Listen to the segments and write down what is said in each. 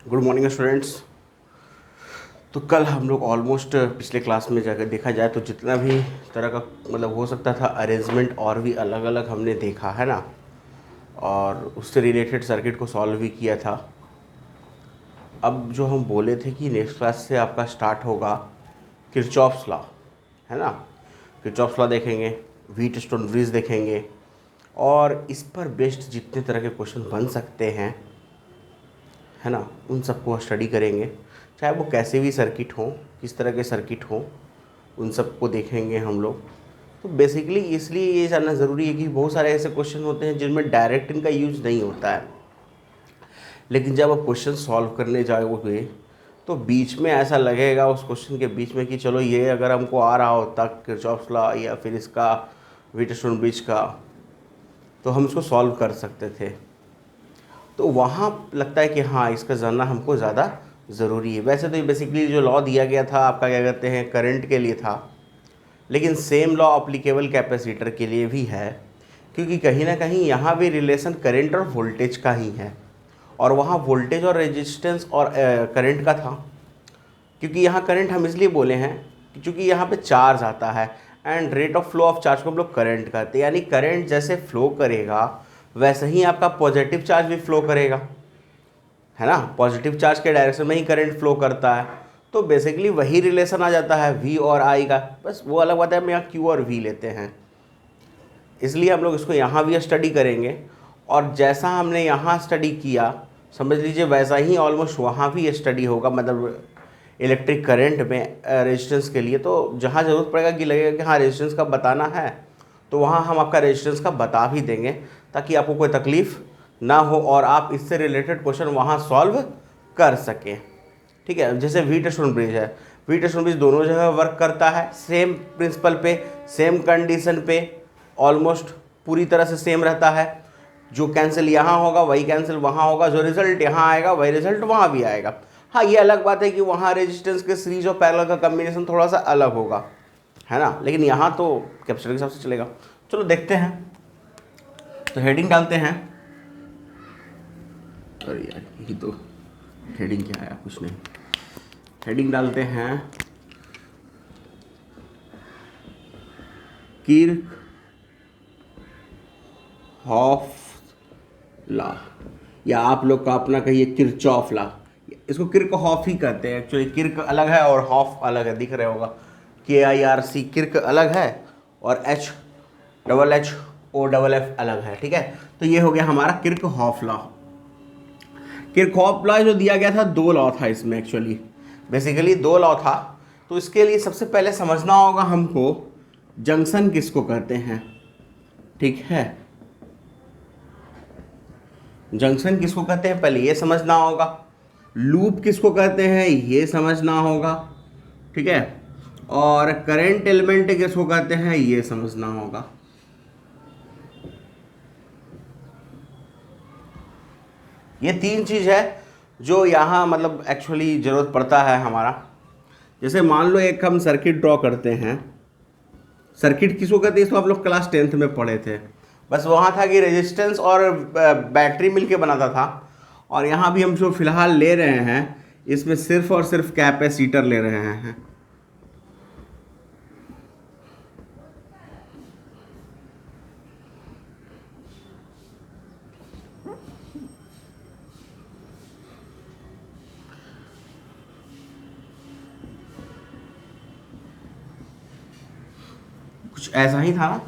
Good morning students. तो कल हम लोग ऑलमोस्ट पिछले क्लास में जाकर देखा जाए तो जितना भी तरह का मतलब हो सकता था अरेंजमेंट और भी अलग अलग हमने देखा है ना, और उससे रिलेटेड सर्किट को सॉल्व भी किया था। अब जो हम बोले थे कि नेक्स्ट क्लास से आपका स्टार्ट होगा किरचॉफ्स लॉ, है ना। किरचॉफ्स लॉ देखेंगे, व्हीटस्टोन ब्रिज देखेंगे, और इस पर बेस्ड जितने तरह के क्वेश्चन बन सकते हैं, है ना, उन सबको स्टडी करेंगे। चाहे वो कैसे भी सर्किट हों, किस तरह के सर्किट हों, उन सबको देखेंगे हम लोग। तो बेसिकली इसलिए ये जानना ज़रूरी है कि बहुत सारे ऐसे क्वेश्चन होते हैं जिनमें डायरेक्ट इनका यूज नहीं होता है, लेकिन जब आप क्वेश्चन सॉल्व करने जाओगे तो बीच में ऐसा लगेगा उस क्वेश्चन के बीच में कि चलो ये अगर हमको आ रहा होता किरचॉफ्स लॉ या फिर इसका व्हीटस्टोन ब्रिज का, तो हम इसको सॉल्व कर सकते थे। तो वहाँ लगता है कि हाँ, इसका जानना हमको ज़्यादा ज़रूरी है। वैसे तो ये बेसिकली जो लॉ दिया गया था आपका क्या कहते हैं करंट के लिए था, लेकिन सेम लॉ अप्लीकेबल कैपेसिटर के लिए भी है, क्योंकि कहीं ना कहीं यहाँ भी रिलेशन करंट और वोल्टेज का ही है, और वहाँ वोल्टेज और रेजिस्टेंस और करंट का था। क्योंकि यहाँ करंट हम इसलिए बोले हैं क्योंकि यहाँ पे चार्ज आता है, and rate of flow of charge को हम लोग करंट कहते हैं। यानी करंट जैसे फ्लो करेगा वैसे ही आपका पॉजिटिव चार्ज भी फ्लो करेगा, है ना। पॉजिटिव चार्ज के डायरेक्शन में ही करंट फ्लो करता है। तो बेसिकली वही रिलेशन आ जाता है V और I का, बस वो अलग बात है हम यहाँ Q और V लेते हैं। इसलिए हम लोग इसको यहाँ भी स्टडी करेंगे, और जैसा हमने यहाँ स्टडी किया समझ लीजिए वैसा ही ऑलमोस्ट वहाँ भी स्टडी होगा, मतलब इलेक्ट्रिक करंट में रेजिस्टेंस के लिए। तो जहाँ ज़रूरत पड़ेगा कि लगेगा कि हाँ रेजिस्टेंस का बताना है, तो वहाँ हम आपका रेजिस्टेंस का बता भी देंगे, ताकि आपको कोई तकलीफ़ ना हो और आप इससे रिलेटेड क्वेश्चन वहाँ सॉल्व कर सकें। ठीक है, जैसे व्हीटस्टोन ब्रिज है, व्हीटस्टोन ब्रिज दोनों जगह वर्क करता है, सेम प्रिंसिपल पे, सेम कंडीशन पे, ऑलमोस्ट पूरी तरह से सेम रहता है। जो कैंसिल यहाँ होगा वही कैंसिल वहाँ होगा, जो रिजल्ट यहाँ आएगा वही रिजल्ट वहाँ भी आएगा। हाँ, ये अलग बात है कि वहाँ रेजिस्टेंस के सीरीज और पैरेलल का कम्बिनेशन थोड़ा सा अलग होगा, है ना, लेकिन यहाँ तो कैपेसिटर के हिसाब से चलेगा। चलो देखते हैं, तो हेडिंग डालते हैं। अरे यार ये तो हेडिंग क्या आया, कुछ नहीं। हेडिंग डालते हैं किरचॉफ लॉ, या आप लोग का अपना कहिए किरचॉफ लॉ। इसको किर्कहॉफ ही कहते हैं एक्चुअली। किर्क अलग है और हॉफ अलग है, दिख रहे होगा KIRC, किर्क अलग है, और HHOFF अलग है। ठीक है, तो ये हो गया हमारा किर्कहॉफ लॉ। किरचॉफ लॉ जो दिया गया था, दो लॉ था इसमें एक्चुअली, बेसिकली दो लॉ था। तो इसके लिए सबसे पहले समझना होगा हमको जंक्शन किसको कहते हैं। ठीक है, जंक्शन किसको कहते हैं पहले ये समझना होगा, लूप किसको कहते हैं ये समझना होगा, ठीक है, और करंट एलिमेंट किसको कहते हैं ये समझना होगा। ये तीन चीज़ है जो यहाँ मतलब एक्चुअली ज़रूरत पड़ता है हमारा। जैसे मान लो एक हम सर्किट ड्रॉ करते हैं, सर्किट किसको कहते हैं, इसको आप लोग क्लास 10th में पढ़े थे। बस वहाँ था कि रेजिस्टेंस और बैटरी मिलके बनाता था, और यहाँ भी हम जो फिलहाल ले रहे हैं इसमें सिर्फ और सिर्फ कैपेसिटर ले रहे हैं। कुछ ऐसा ही था ना,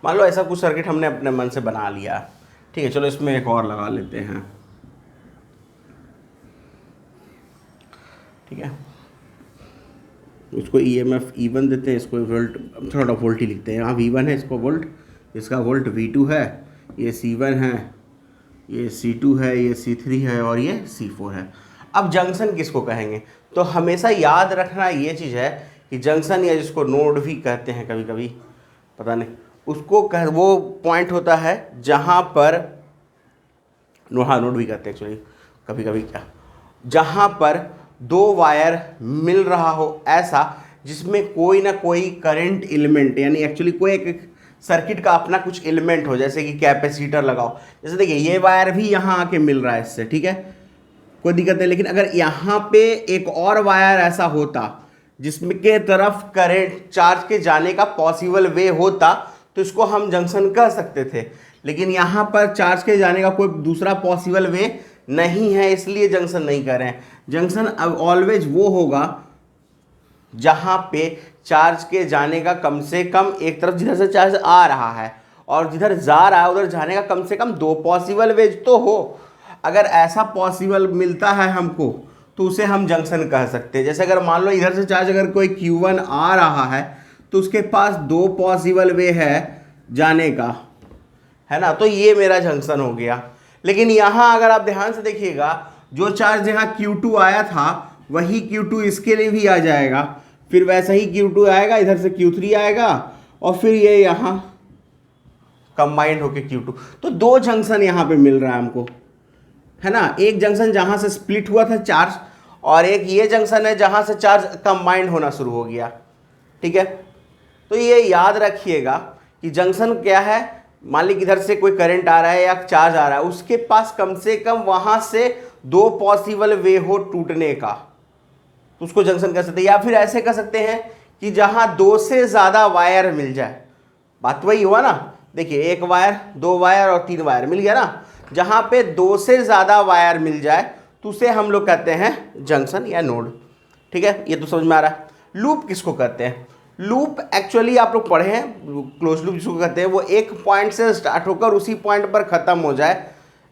मान लो ऐसा कुछ सर्किट हमने अपने मन से बना लिया। ठीक है, चलो इसमें एक और लगा लेते हैं। ठीक है, इसको EMF E1 देते हैं, इसको वोल्ट थोड़ा वोल्ट ही लिखते हैं। यहाँ V1 है, इसको वोल्ट, इसका वोल्ट V2 है, ये C1 है, ये C2 है, ये C3 है, और ये C4 है। अब जंक्शन किसको कहेंगे, तो हमेशा याद रखना ये चीज़ है कि जंक्शन, या जिसको नोड भी कहते हैं कभी कभी, पता नहीं उसको वो पॉइंट होता है जहाँ पर हाँ नोड भी कहते हैं एक्चुअली कभी कभी, क्या, जहाँ पर दो वायर मिल रहा हो ऐसा, जिसमें कोई ना कोई करंट एलिमेंट, यानी एक्चुअली कोई एक सर्किट का अपना कुछ एलिमेंट हो, जैसे कि कैपेसिटर लगाओ। जैसे देखिए ये वायर भी यहाँ आके मिल रहा है इससे, ठीक है, कोई दिक्कत नहीं। लेकिन अगर यहाँ पे एक और वायर ऐसा होता जिसमें के तरफ करंट चार्ज के जाने का पॉसिबल वे होता तो इसको हम जंक्शन कह सकते थे। लेकिन यहाँ पर चार्ज के जाने का कोई दूसरा पॉसिबल वे नहीं है, इसलिए जंक्शन नहीं कर रहे हैं। जंक्शन अब ऑलवेज वो होगा जहाँ पे चार्ज के जाने का कम से कम एक तरफ जिधर से चार्ज आ रहा है और जिधर जा रहा है उधर जाने का कम से कम दो पॉसिबल वेज तो हो। अगर ऐसा पॉसिबल मिलता है हमको तो उसे हम जंक्शन कह सकते हैं। जैसे अगर मान लो इधर से चार्ज अगर कोई Q1 आ रहा है तो उसके पास दो पॉसिबल वे है जाने का, है ना, तो ये मेरा जंक्शन हो गया। लेकिन यहाँ अगर आप ध्यान से देखिएगा, जो चार्ज यहाँ Q2 आया था वही Q2 इसके लिए भी आ जाएगा, फिर वैसा ही Q2 आएगा, इधर से Q3 आएगा और फिर ये यहाँ कंबाइंड होके Q2। तो दो जंक्शन यहाँ पे मिल रहा है हमको, है ना। एक जंक्शन जहाँ से स्प्लिट हुआ था चार्ज और एक ये जंक्शन है जहाँ से चार्ज कंबाइंड होना शुरू हो गया। ठीक है, तो ये याद रखिएगा कि जंक्शन क्या है। मान ली इधर से कोई करंट आ रहा है या चार्ज आ रहा है, उसके पास कम से कम वहाँ से दो पॉसिबल वे हो टूटने का, तो उसको जंक्शन कह सकते हैं। या फिर ऐसे कह सकते हैं कि जहाँ दो से ज़्यादा वायर मिल जाए। बात वही हुआ ना, देखिए एक वायर, दो वायर और तीन वायर मिल गया ना। जहाँ पे दो से ज़्यादा वायर मिल जाए तो उसे हम लोग कहते हैं जंक्शन या नोड। ठीक है, ये तो समझ में आ रहा है। लूप किसको कहते हैं? लूप एक्चुअली आप लोग पढ़े हैं, क्लोज लूप जिसको कहते हैं, वो एक पॉइंट से स्टार्ट होकर उसी पॉइंट पर ख़त्म हो जाए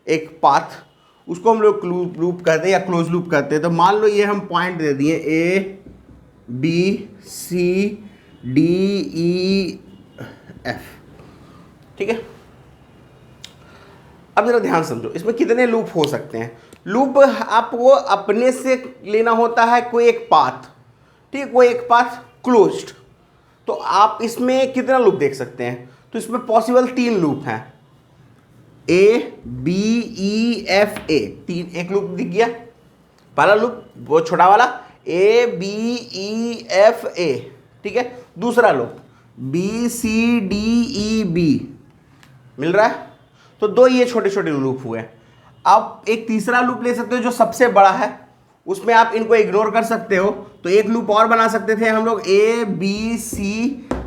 एक पाथ, उसको हम लोग लूप कहते हैं या क्लोज लूप कहते हैं। तो मान लो ये हम पॉइंट दे दिए A B C D E F, ठीक है। अब जरा ध्यान समझो, इसमें कितने लूप हो सकते हैं। लूप आपको अपने से लेना होता है कोई एक पाथ, ठीक, कोई एक पाथ क्लोज्ड, तो आप इसमें कितना लूप देख सकते हैं? तो इसमें पॉसिबल तीन लूप हैं, A B E F A, तीन, एक लूप दिख गया। पहला लूप वो छोटा वाला A B E F A, ठीक है। दूसरा loop B C D E B मिल रहा है। तो दो ये छोटे छोटे लूप हुए। आप एक तीसरा लूप ले सकते हो जो सबसे बड़ा है, उसमें आप इनको इग्नोर कर सकते हो। तो एक लूप और बना सकते थे हम लोग A B C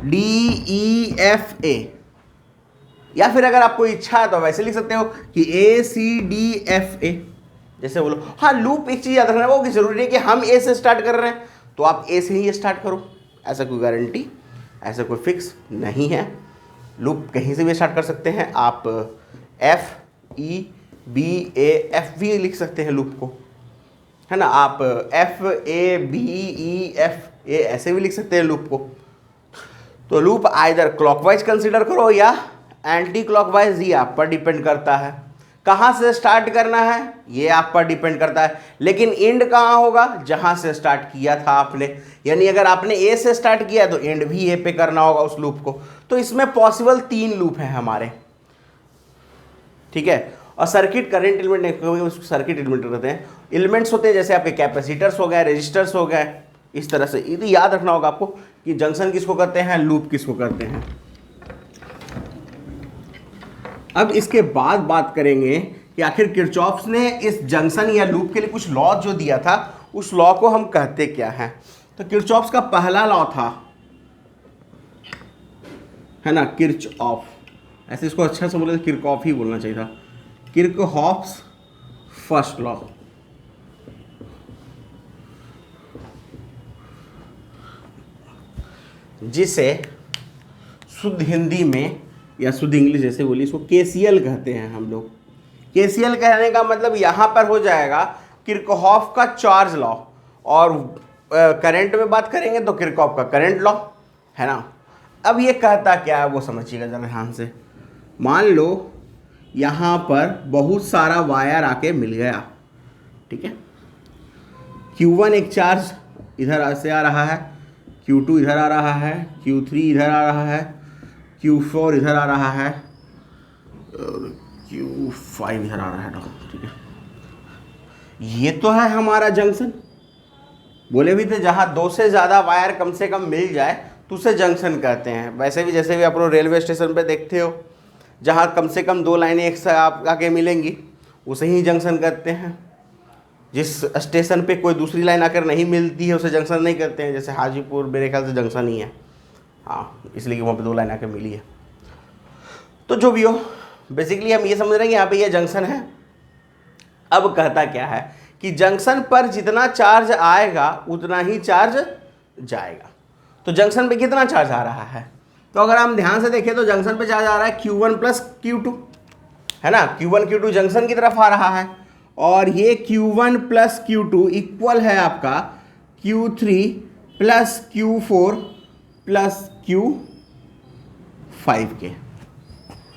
D E F A, या फिर अगर आपको इच्छा है तो वैसे लिख सकते हो कि A C D F A, जैसे बोलो। हाँ, लूप एक चीज़ याद रखना वो कि जरूरी नहीं कि हम A से स्टार्ट कर रहे हैं तो आप A से ही स्टार्ट करो, ऐसा कोई गारंटी, ऐसा कोई फिक्स नहीं है। लूप कहीं से भी स्टार्ट कर सकते हैं आप। F E B A F भी लिख सकते हैं लूप को, है ना। आप F A B E F A ऐसे भी लिख सकते हैं लूप को। तो लूप आइदर क्लॉकवाइज कंसीडर करो या एंटी क्लॉकवाइज, ये आप पर डिपेंड करता है। कहाँ से स्टार्ट करना है ये आप पर डिपेंड करता है, लेकिन एंड कहाँ होगा? जहाँ से स्टार्ट किया था आपने। यानी अगर आपने ए से स्टार्ट किया तो एंड भी ए पे करना होगा उस लूप को। तो इसमें पॉसिबल तीन लूप हैं हमारे, ठीक है। और सर्किट करंट एलिमेंट, उसको सर्किट एलिमेंट कहते हैं। एलिमेंट्स होते हैं जैसे आपके कैपेसिटर्स हो गए, रेजिस्टर्स हो गए, इस तरह से। ये याद रखना होगा आपको कि जंक्शन किसको कहते हैं, लूप किसको कहते हैं। अब इसके बाद बात करेंगे कि आखिर किरचॉफ्स ने इस जंक्शन या लूप के लिए कुछ लॉ जो दिया था उस लॉ को हम कहते क्या हैं। तो किरचॉफ्स का पहला लॉ था, है ना, किरचॉफ, ऐसे इसको अच्छा से बोले तो किरकॉफ ही बोलना चाहिए था, किरचॉफ्स फर्स्ट लॉ। जिसे शुद्ध हिंदी में या शुद्ध इंग्लिश जैसे बोली इसको केसीएल कहते हैं हम लोग। केसीएल कहने का मतलब यहाँ पर हो जाएगा किरचॉफ का चार्ज लॉ, और करंट में बात करेंगे तो किरचॉफ का करंट लॉ, है ना। अब ये कहता क्या है वो समझिएगा जरा ध्यान से। मान लो यहाँ पर बहुत सारा वायर आके मिल गया, ठीक है। Q1 एक चार्ज इधर से आ रहा है, Q2 इधर आ रहा है, Q3 इधर आ रहा है, Q4 इधर आ रहा है और Q5 इधर आ रहा है, ठीक है। ये तो है हमारा जंक्शन। बोले भी थे जहाँ दो से ज़्यादा वायर कम से कम मिल जाए तो उसे जंक्शन कहते हैं। वैसे भी जैसे भी आप लोग रेलवे स्टेशन पे देखते हो जहाँ कम से कम दो लाइनें एक साथ आप आके मिलेंगी उसे ही जंक्शन कहते हैं। जिस स्टेशन पे कोई दूसरी लाइन आकर नहीं मिलती है उसे जंक्शन नहीं कहते हैं, जैसे हाजीपुर मेरे ख्याल से जंक्शन ही है, हाँ, इसलिए कि वहाँ पे 2 लाइन आकर मिली है। तो जो भी हो, बेसिकली हम ये समझ रहे हैं कि यहाँ पे ये जंक्शन है। अब कहता क्या है कि जंक्शन पर जितना चार्ज आएगा उतना ही चार्ज जाएगा। तो जंक्शन पे कितना चार्ज आ रहा है, तो अगर हम ध्यान से देखें तो जंक्शन पे चार्ज आ रहा है Q1 प्लस Q2, है ना। Q1 Q2 जंक्शन की तरफ आ रहा है, और ये Q1 प्लस Q2 इक्वल है आपका Q3 plus Q4 plus Q5 के,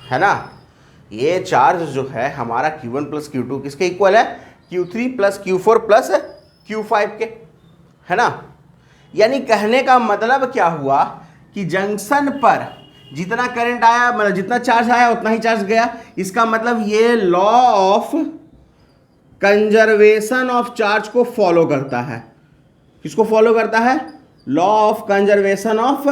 है ना। ये चार्ज जो है हमारा Q1 प्लस Q2 किसके इक्वल है, Q3 plus Q4 plus Q5 के, है ना। यानी कहने का मतलब क्या हुआ कि जंक्शन पर जितना करंट आया, मतलब जितना चार्ज आया उतना ही चार्ज गया। इसका मतलब ये law of conservation of charge को फॉलो करता है। किसको फॉलो करता है, law of conservation of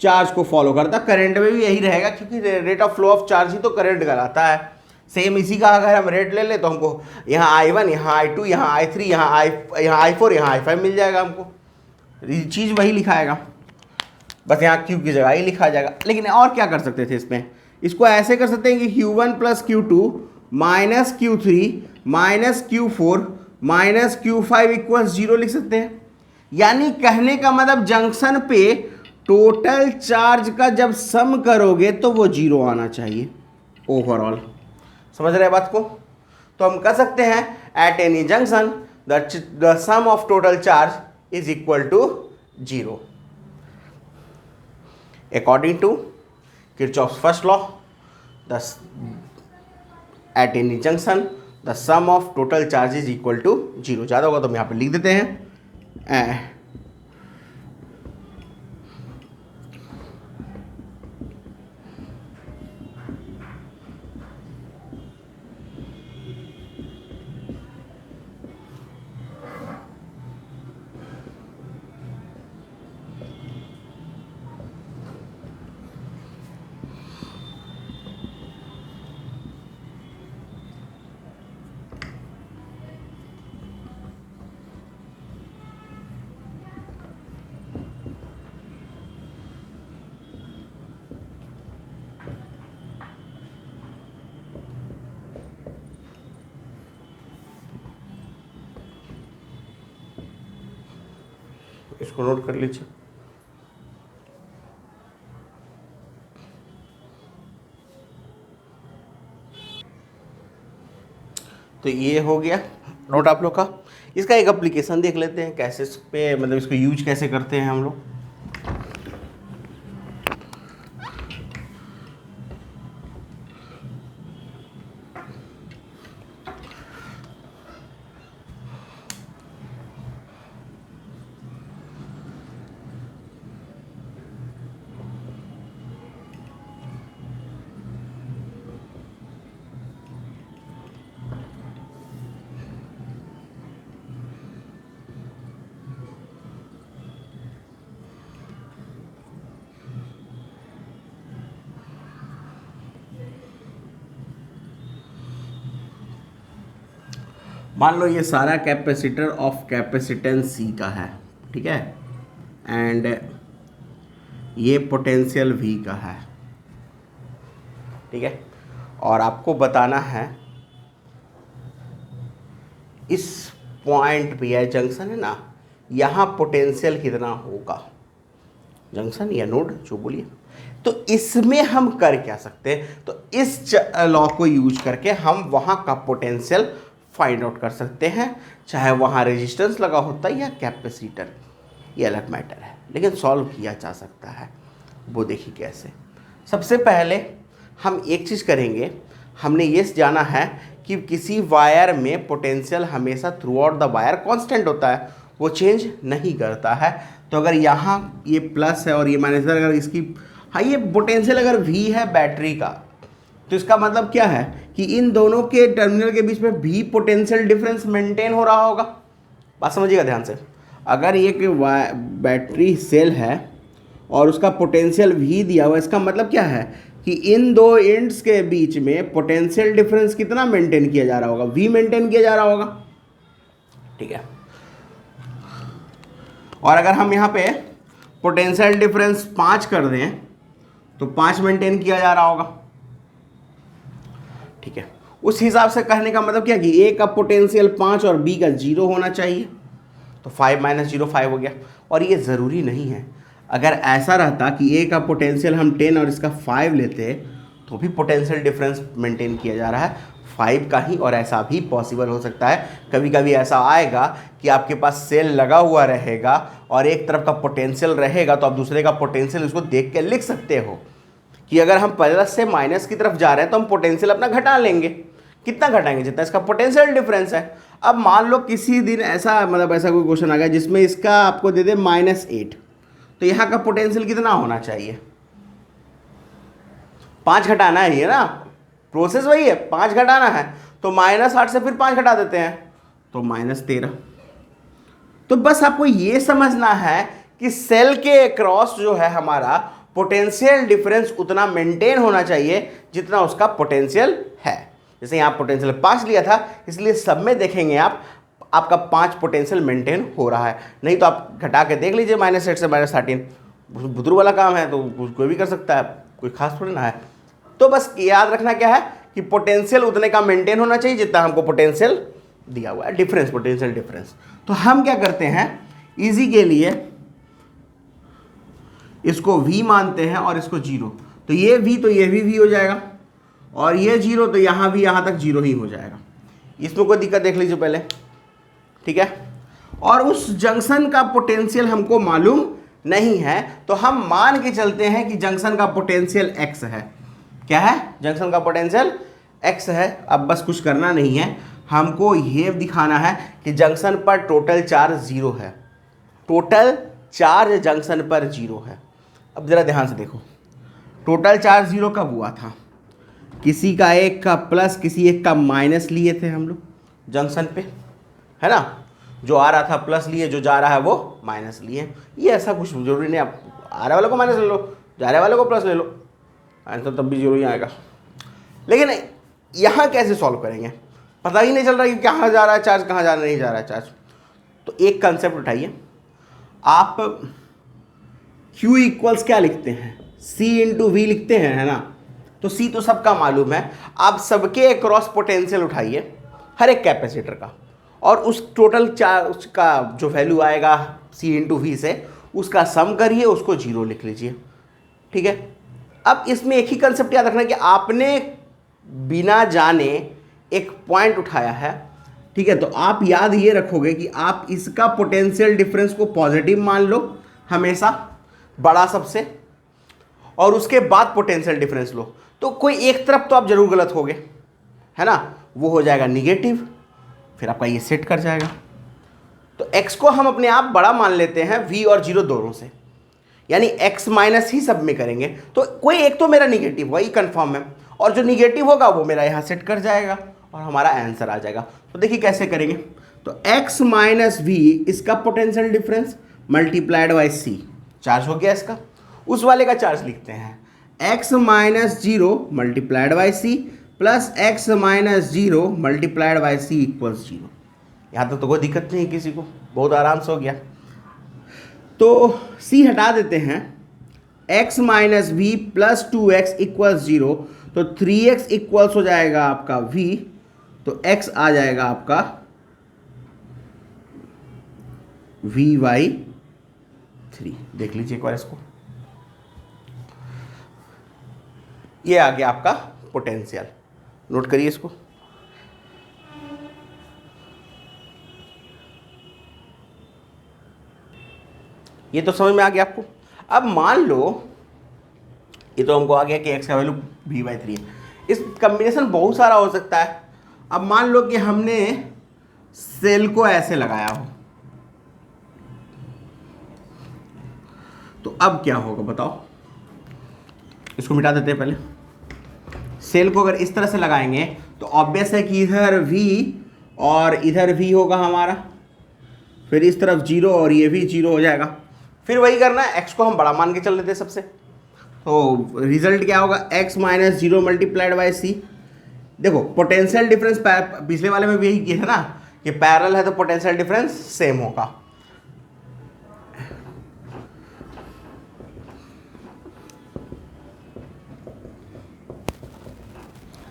charge को फॉलो करता है। करंट में भी यही रहेगा, क्योंकि rate of flow of charge ही तो करंट कहलाता है। सेम इसी का अगर हम रेट ले ले तो हमको यहाँ I1, यहाँ I2, यहाँ I3, यहाँ I4, यहाँ I5 मिल जाएगा। हमको चीज़ वही लिखाएगा, बस यहाँ Q की जगह ही लिखा जाएगा। लेकिन और क्या कर सकते थे इसमें, इसको ऐसे कर सकते हैं कि Q1 plus Q2 minus Q3 minus Q4 minus Q5 equals 0 लिख सकते हैं। यानी कहने का मतलब जंक्शन पे टोटल चार्ज का जब सम करोगे तो वो 0 आना चाहिए ओवरऑल। समझ रहे हैं बात को। तो हम कह सकते हैं at any junction the sum of total charge is equal to 0 according to Kirchhoff's first law। at any junction the sum of total charge is equal to 0। ज़्यादा होगा तो हम यहाँ पे लिख देते हैं इसको नोट कर लीजिए। तो ये हो गया नोट आप लोग का। इसका एक एप्लीकेशन देख लेते हैं, कैसे इस पे मतलब इसको यूज कैसे करते हैं हम लोग। मान लो ये सारा कैपेसिटर ऑफ कैपेसिटेंस C का है, ठीक है, एंड ये पोटेंशियल V का है, ठीक है। और आपको बताना है इस पॉइंट पे, यह जंक्शन है ना, यहाँ पोटेंशियल कितना होगा, जंक्शन या नोड जो बोलिए। तो इसमें हम कर क्या सकते हैं, तो इस लॉ को यूज करके हम वहाँ का पोटेंशियल फाइंड आउट कर सकते हैं, चाहे वहाँ रेजिस्टेंस लगा होता है या कैपेसिटर, ये अलग मैटर है, लेकिन सॉल्व किया जा सकता है। वो देखिए कैसे। सबसे पहले हम एक चीज़ करेंगे, हमने ये जाना है कि किसी वायर में पोटेंशियल हमेशा through out the wire constant होता है, वो चेंज नहीं करता है। तो अगर यहाँ ये प्लस है और ये माइनस है, अगर इसकी हाँ ये पोटेंशियल अगर V है बैटरी का, तो इसका मतलब क्या है कि इन दोनों के टर्मिनल के बीच में भी पोटेंशियल डिफरेंस मेंटेन हो रहा होगा। बात समझिएगा ध्यान से। अगर ये कि बैटरी सेल है और उसका पोटेंशियल V दिया हुआ, इसका मतलब क्या है कि इन दो एंड्स के बीच में पोटेंशियल डिफरेंस कितना मेंटेन किया जा रहा होगा, V मेंटेन किया जा रहा होगा। ठीक है। और अगर हम यहाँ पे पोटेंशियल डिफरेंस 5 कर दें तो 5 मेंटेन किया जा रहा होगा। ठीक है, उस हिसाब से कहने का मतलब क्या कि ए का पोटेंशियल 5 और बी का 0 होना चाहिए, तो 5 - 0 5 हो गया। और ये ज़रूरी नहीं है, अगर ऐसा रहता कि ए का पोटेंशियल हम 10 और इसका 5 लेते तो भी पोटेंशियल डिफरेंस मेंटेन किया जा रहा है 5 का ही, और ऐसा भी पॉसिबल हो सकता है। कभी कभी ऐसा आएगा कि आपके पास सेल लगा हुआ रहेगा और एक तरफ का पोटेंशियल रहेगा, तो आप दूसरे का पोटेंशियल उसको देख के लिख सकते हो कि अगर हम प्लस से माइनस की तरफ जा रहे हैं तो हम पोटेंशियल अपना घटा लेंगे। कितना घटाएंगे? जितना इसका पोटेंशियल डिफरेंस है। अब मान लो किसी दिन ऐसा ऐसा कोई क्वेश्चन आ गया जिसमें इसका आपको दे दे -8, तो यहाँ का पोटेंशियल कितना होना चाहिए? 5 घटाना है, ये ना प्रोसेस वही है, 5 घटाना है, तो -8 से फिर 5 घटा देते हैं तो -13। तो बस आपको ये समझना है कि सेल के अक्रॉस जो है हमारा पोटेंशियल डिफरेंस उतना मेंटेन होना चाहिए जितना उसका पोटेंशियल है। जैसे यहाँ पोटेंशियल 5 लिया था, इसलिए सब में देखेंगे आप आपका 5 पोटेंशियल मेंटेन हो रहा है। नहीं तो आप घटा के देख लीजिए -8 से -13, बुजुर्ग वाला काम है तो कोई भी कर सकता है, कोई खास थोड़ी ना है। तो बस याद रखना क्या है कि पोटेंशियल उतने का मेंटेन होना चाहिए जितना हमको पोटेंशियल दिया हुआ है, डिफरेंस, पोटेंशियल डिफरेंस। तो हम क्या करते हैं, इजी के लिए इसको v मानते हैं और इसको 0, तो ये v तो ये भी v हो जाएगा, और ये 0 तो यहाँ भी यहाँ तक 0 ही हो जाएगा। इसमें कोई दिक्कत देख लीजिए पहले, ठीक है। और उस जंक्शन का पोटेंशियल हमको मालूम नहीं है, तो हम मान के चलते हैं कि जंक्शन का पोटेंशियल x है। क्या है? जंक्शन का पोटेंशियल x है। अब बस कुछ करना नहीं है, हमको ये दिखाना है कि जंक्शन पर टोटल चार्ज 0 है, टोटल चार्ज जंक्शन पर 0 है। अब ज़रा ध्यान से देखो, टोटल चार्ज 0 कब हुआ था? किसी का एक का प्लस, किसी एक का माइनस लिए थे हम लोग जंक्शन पे, है ना। जो आ रहा था प्लस लिए, जो जा रहा है वो माइनस लिए। ये ऐसा कुछ जरूरी नहीं, आप आ रहे वाले को माइनस ले लो, जा रहे वाले को प्लस ले लो, आंसर तब भी 0 ही आएगा। लेकिन यहाँ कैसे सॉल्व करेंगे? पता ही नहीं चल रहा कि कहाँ जा रहा है चार्ज, कहाँ जा नहीं जा रहा है चार्ज। तो एक कंसेप्ट उठाइए, आप Q इक्वल्स क्या लिखते हैं? C इंटू वी लिखते हैं, है ना। तो C तो सबका मालूम है। आप सबके अक्रॉस पोटेंशियल उठाइए हर एक कैपेसिटर का, और उस टोटल चार्ज उसका जो वैल्यू आएगा C इंटू वी से, उसका सम करिए, उसको 0 लिख लीजिए, ठीक है। अब इसमें एक ही कंसेप्ट याद रखना कि आपने बिना जाने एक पॉइंट उठाया है, ठीक है। तो आप याद ये रखोगे कि आप इसका पोटेंशियल डिफरेंस को पॉजिटिव मान लो हमेशा, बड़ा सबसे, और उसके बाद पोटेंशियल डिफरेंस लो। तो कोई एक तरफ तो आप जरूर गलत होगे, है ना, वो हो जाएगा निगेटिव, फिर आपका ये सेट कर जाएगा। तो x को हम अपने आप बड़ा मान लेते हैं v और 0 दोनों से, यानी x माइनस ही सब में करेंगे, तो कोई एक तो मेरा निगेटिव होगा, ये कंफर्म है, और जो निगेटिव होगा वो मेरा यहाँ सेट कर जाएगा और हमारा आंसर आ जाएगा। तो देखिए कैसे करेंगे। तो x माइनस वी इसका potential difference multiplied by c, charge हो गया इसका, उस वाले का चार्ज लिखते हैं x minus 0 multiplied by c plus x minus 0 multiplied by c equals 0। यहाँ तक तो कोई दिक्कत नहीं किसी को, बहुत आराम से हो गया। तो c हटा देते हैं, x minus V plus 2x equals 0, तो 3x इक्वल्स हो जाएगा आपका v, तो x आ जाएगा आपका v/3। देख लीजिए एक बार इसको, ये आ गया आपका पोटेंशियल, नोट करिए इसको। ये तो समझ में आ गया आपको। अब मान लो ये तो हमको आ गया कि x का वैल्यू v/3 है। इस कॉम्बिनेशन बहुत सारा हो सकता है। अब मान लो कि हमने सेल को ऐसे लगाया हो, तो अब क्या होगा बताओ। इसको मिटा देते हैं पहले। सेल को अगर इस तरह से लगाएंगे तो ऑब्वियस है कि इधर v और इधर v होगा हमारा, फिर इस तरफ 0 और ये भी 0 हो जाएगा। फिर वही करना है, x को हम बड़ा मान के चल लेते हैं सबसे, तो रिजल्ट क्या होगा, x minus 0 multiplied by c। देखो पोटेंशियल डिफरेंस पिछले वाले में भी यही किया था ना ये पैरेलल है तो पोटेंशियल डिफरेंस सेम होगा।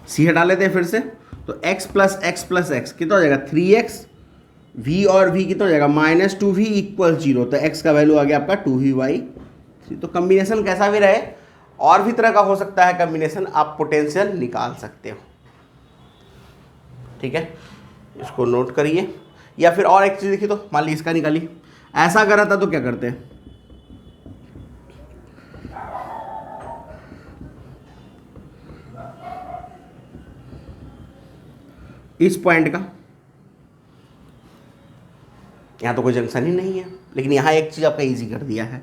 सी हटा लेते हैं फिर से, तो x plus x plus x कितना हो जाएगा 3x, v और v कितना हो जाएगा -2v इक्वल 0, तो x का वैल्यू आ गया आपका 2v/3। तो कम्बिनेशन कैसा भी रहे, और भी तरह का हो सकता है कम्बिनेशन, आप पोटेंशियल निकाल सकते हो। ठीक है, इसको नोट करिए। या फिर और एक चीज़ देखिए, तो मान ली इसका निकालिए, ऐसा करा था तो क्या करते हैं, इस पॉइंट का, यहां तो कोई जंक्शन ही नहीं है, लेकिन यहां एक चीज आपका इजी कर दिया है,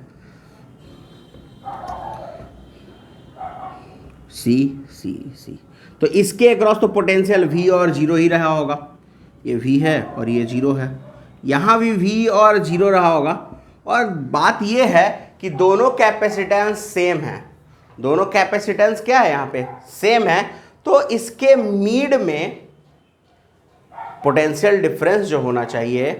सी सी सी, तो इसके अक्रॉस तो पोटेंशियल v और 0 ही रहा होगा, ये v है और ये 0 है, यहाँ भी v और 0 रहा होगा। और बात ये है कि दोनों कैपेसिटेंस सेम है, दोनों कैपेसिटेंस क्या है यहाँ पे सेम है, तो इसके मीड में पोटेंशियल डिफरेंस जो होना चाहिए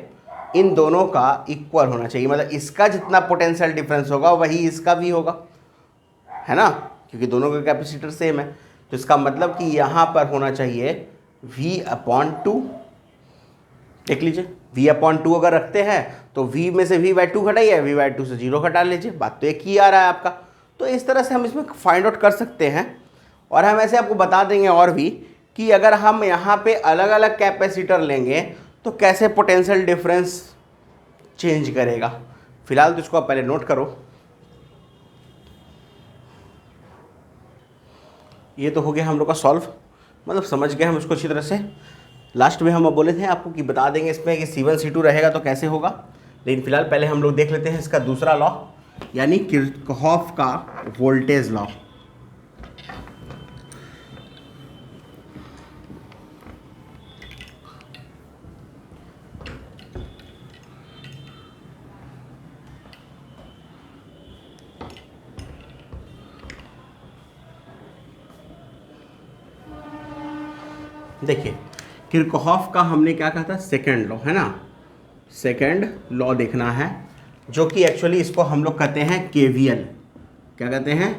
इन दोनों का इक्वल होना चाहिए, मतलब इसका जितना पोटेंशियल डिफरेंस होगा वही इसका भी होगा, है ना, क्योंकि दोनों का कैपेसिटर सेम है। तो इसका मतलब कि यहाँ पर होना चाहिए v/2, देख लीजिए v/2 अगर रखते हैं तो v में से v/2 घटाइए, v/2 से 0 घटा लीजिए, बात तो एक ही आ रहा है आपका। तो इस तरह से हम इसमें फाइंड आउट कर सकते हैं। और हम ऐसे आपको बता देंगे और भी कि अगर हम यहाँ पे अलग अलग कैपेसिटर लेंगे तो कैसे पोटेंशियल डिफरेंस चेंज करेगा। फिलहाल तो इसको आप पहले नोट करो। ये तो हो गया हम लोग का सॉल्व, मतलब समझ गए हम इसको अच्छी तरह से। लास्ट में हम बोले थे आपको कि बता देंगे इसमें कि C1 C2 रहेगा तो कैसे होगा, लेकिन फिलहाल पहले हम लोग देख लेते हैं इसका दूसरा लॉ, यानी किरचॉफ का वोल्टेज लॉ। देखिए किरचॉफ का हमने क्या कहा था, सेकंड लॉ है ना, सेकंड लॉ देखना है, जो कि एक्चुअली इसको हम लोग कहते हैं KVL। क्या कहते हैं,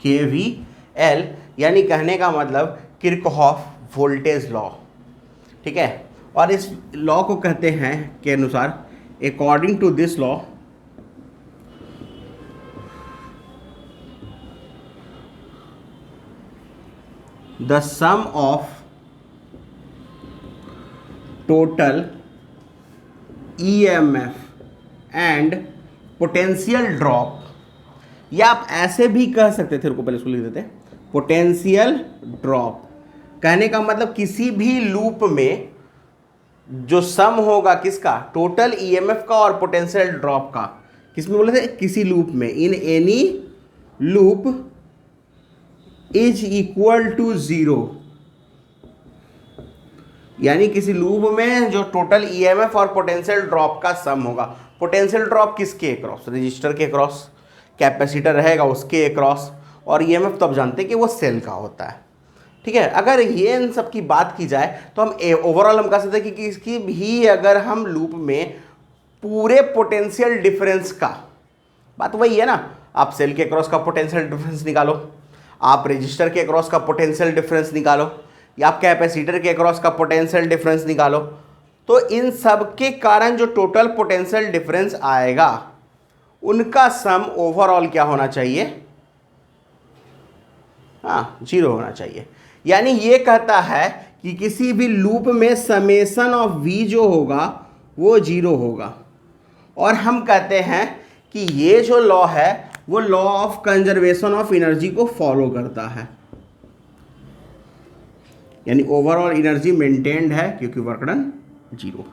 KVL, यानी कहने का मतलब किरचॉफ वोल्टेज लॉ। ठीक है, और इस लॉ को कहते हैं के अनुसार, according to this law the sum of total EMF and potential drop, या आप ऐसे भी कह सकते थे, रुको पहले इसको लिख देते हैं, पोटेंशियल ड्रॉप। कहने का मतलब किसी भी लूप में जो सम होगा किसका, टोटल EMF का और पोटेंशियल ड्रॉप का, किसमें बोले थे, किसी लूप में, in any loop is equal to 0, यानी किसी लूप में जो टोटल EMF और पोटेंशियल ड्रॉप का सम होगा। पोटेंशियल ड्रॉप किसके अक्रॉस, रजिस्टर के अक्रॉस, कैपेसिटर रहेगा उसके अक्रॉस, और EMF तो आप जानते हैं कि वो सेल का होता है। ठीक है, अगर ये इन सब की बात की जाए तो हम ओवरऑल हम कह सकते हैं कि इसकी भी अगर हम लूप में पूरे पोटेंशियल डिफरेंस का, बात वही है ना, आप सेल के अक्रॉस का पोटेंशियल डिफरेंस निकालो, आप रजिस्टर के अक्रॉस का पोटेंशियल डिफरेंस निकालो, या आप कैपेसिटर के अक्रॉस का पोटेंशियल डिफरेंस निकालो, तो इन सब के कारण जो टोटल पोटेंशियल डिफरेंस आएगा उनका सम ओवरऑल क्या होना चाहिए, हाँ 0 होना चाहिए। यानी ये कहता है कि किसी भी लूप में समेशन ऑफ V जो होगा वो 0 होगा। और हम कहते हैं कि ये जो लॉ है वो law of conservation of energy को फॉलो करता है, यानी ओवरऑल एनर्जी मेंटेन्ड है क्योंकि work done 0।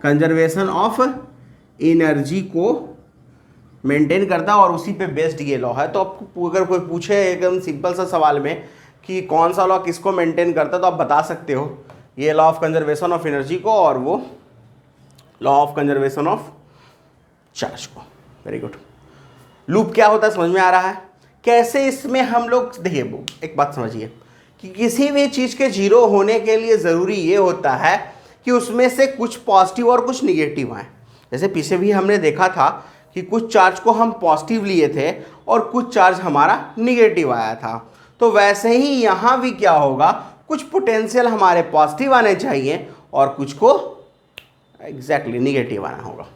Conservation of energy को मेंटेन करता है और उसी पे बेस्ड ये लॉ है। तो आपको अगर कोई पूछे एकदम सिंपल सा सवाल में कि कौन सा लॉ किसको मेंटेन करता है, तो आप बता सकते हो ये law of conservation of energy को और वो law of conservation of charge को। Very good. लूप क्या होता है समझ में आ रहा है। कैसे इसमें हम लोग, देखिए एक बात समझिए कि किसी भी चीज़ के 0 होने के लिए ज़रूरी ये होता है कि उसमें से कुछ पॉजिटिव और कुछ निगेटिव आए। जैसे पीछे भी हमने देखा था कि कुछ चार्ज को हम पॉजिटिव लिए थे और कुछ चार्ज हमारा निगेटिव आया था। तो वैसे ही यहाँ भी क्या होगा, कुछ पोटेंशियल हमारे पॉजिटिव आने चाहिए और कुछ को एग्जैक्टली निगेटिव आना होगा।